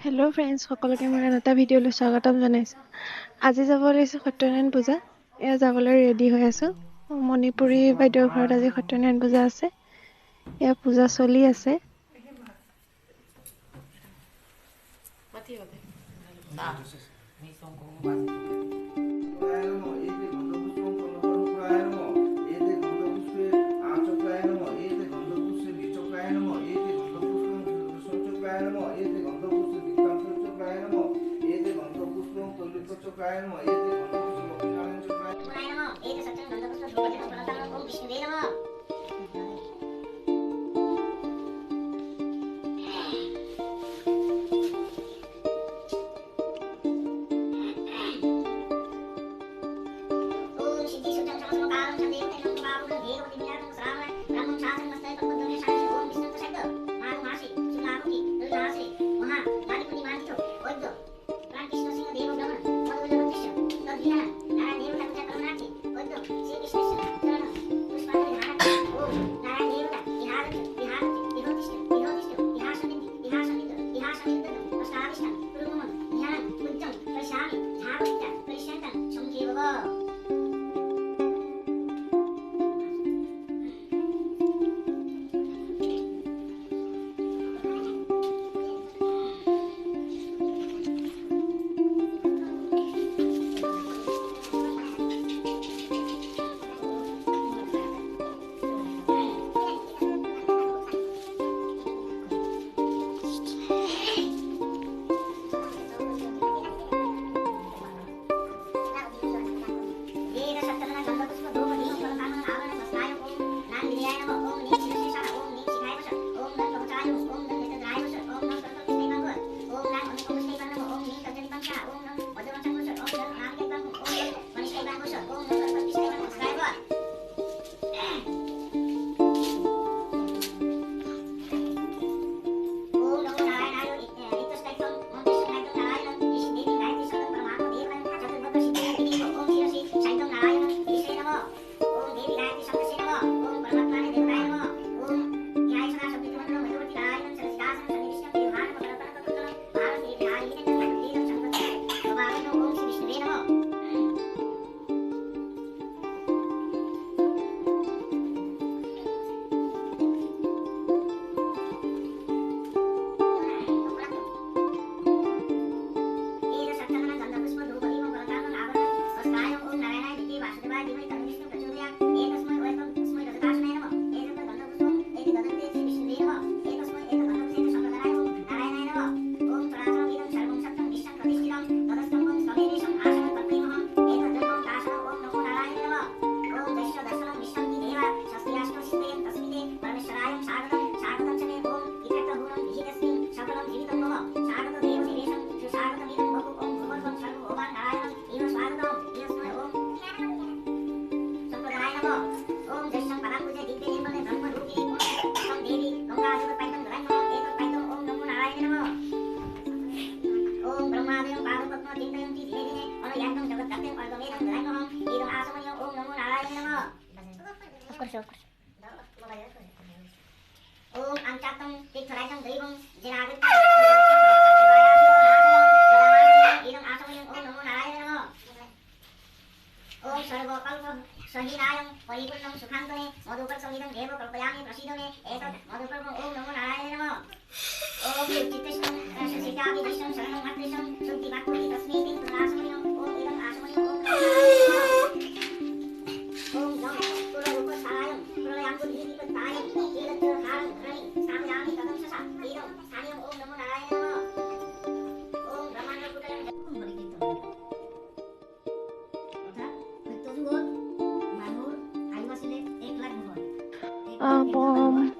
Hello' friends, সকলোকে মই আন এটা ভিডিঅ'লৈ স্বাগতম জনাইছোঁ। আজি যাব লৈছোঁ সত্যনাৰায়ণ পূজা। এয়া যাবলৈ ৰেডি হৈ আছোঁ। মণিপুৰী বাইদেউৰ ঘৰত আজি সত্যনাৰায়ণ পূজা আছে। এয়া পূজা চলি আছে।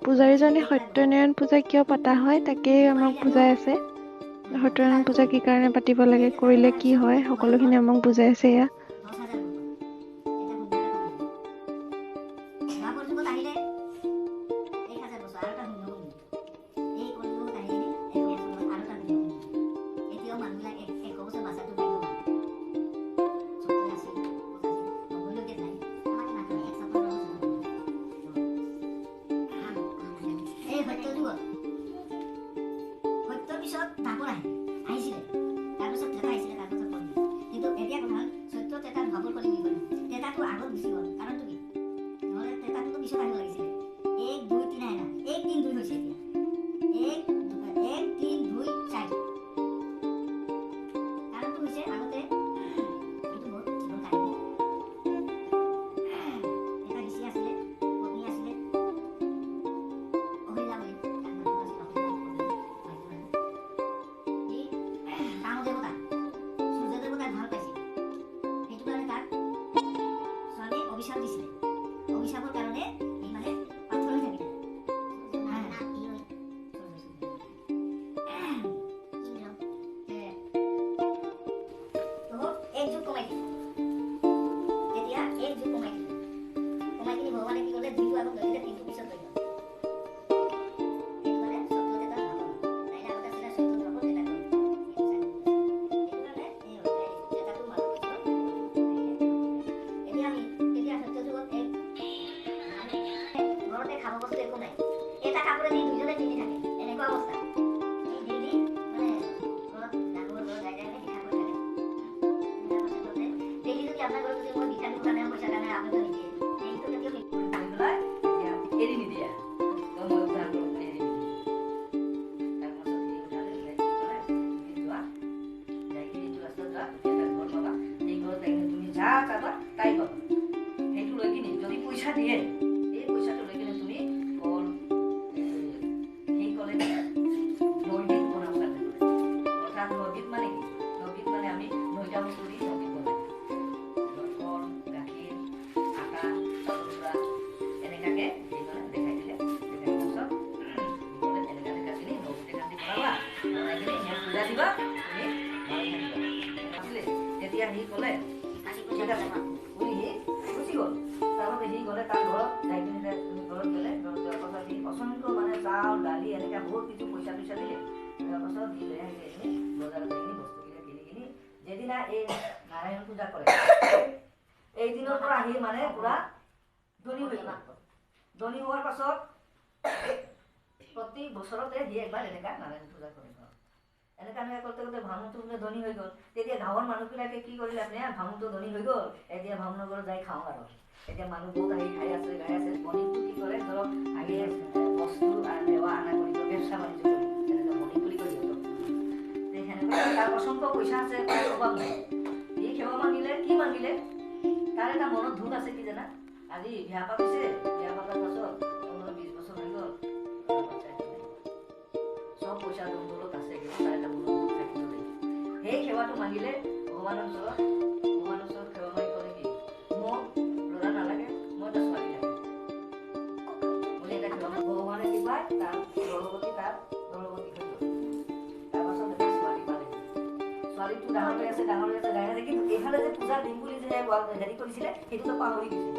পূজাৰীজনে সত্যনাৰায়ণ পূজা কিয় পতা হয় তাকেই আমাক বুজাই আছে। সত্যনাৰায়ণ পূজা কি কাৰণে পাতিব লাগে, কৰিলে কি হয়, সকলোখিনি আমাক বুজাই আছে। এয়া সত্যৰ পিছত ঠাকুৰ আহে। পূজা দিবা তুমি তেতিয়া সি ক'লে ঠিক আছে বুলি সি গুচি গ'ল। তাৰপিছত সি গ'লে তাৰ ঘৰত যাই পিনে ঘৰত গ'লে তাৰপাছত সি অসংখ্য মানে চাউল দালি এনেকৈ বহুত কিছু পইচা দিলে। তাৰপাছত সি লৈ আহিলে বজাৰত কিনি বস্তুকেইটা কিনি যেদিনা এই নাৰায়ণ পূজা কৰে এই দিনৰ পৰা সি মানে পুৰা ধনী হৈ গ'ল। ধনী হোৱাৰ পাছত প্ৰতি বছৰতে সি একবাৰ এনেকা নাৰায়ণ পূজা কৰে। এনেকা কৰতে ভামুটো ধনী হৈ গ'ল। তেতিয়া গাঁৱৰ মানুহবিলাকে কি কৰিলে আপুনি ভামুটো ধনী হৈ গ'ল, এতিয়া ভামনগৰত যাই খাওঁ আৰু এতিয়া মানুহ বহুত আহি খাই আছে গাই আছে। মণিপুৰ কি কৰে ধৰক আগে বস্তু দেৱা আনা কৰি ব্যৱসা বাণিজ্য কৰি এনেকৈ মণিপুৰী কৰি সেনেকুৱা তাৰ অসংখ্য পইচা আছে, তাৰ অভাৱ নাই। সি সেৱা মাগিলে কি মাগিলে তাৰ এটা মনত ধূপ আছে কি জানা, আজি বিয়া পাতিছে, বিয়া পতাৰ পাছত 15-20 বছৰ হৈ গ'ল, সব পইচা দন্দলত আছে কিন্তু তাৰ এটা মনত ধূপ থাকিব লাগে। সেই সেৱাটো মাগিলে ভগৱানৰ ওচৰত সেৱা মাগি ক'লে কি মোক ল'ৰা নালাগে, মই এটা ছোৱালী লাগে বুলি এটা সেৱা ভগৱানে কি পায় তাৰ গৰ্ভৱতী হৈ গ'ল। তাৰপাছত এটা ছোৱালী পালে। ছোৱালীটো ডাঙৰ হৈ আছে কিন্তু এইফালে যে পূজাৰ দিম বুলি যে হেৰি কৰিছিলে সেইটোতো পাহৰি গৈছে।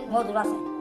Mau durasi.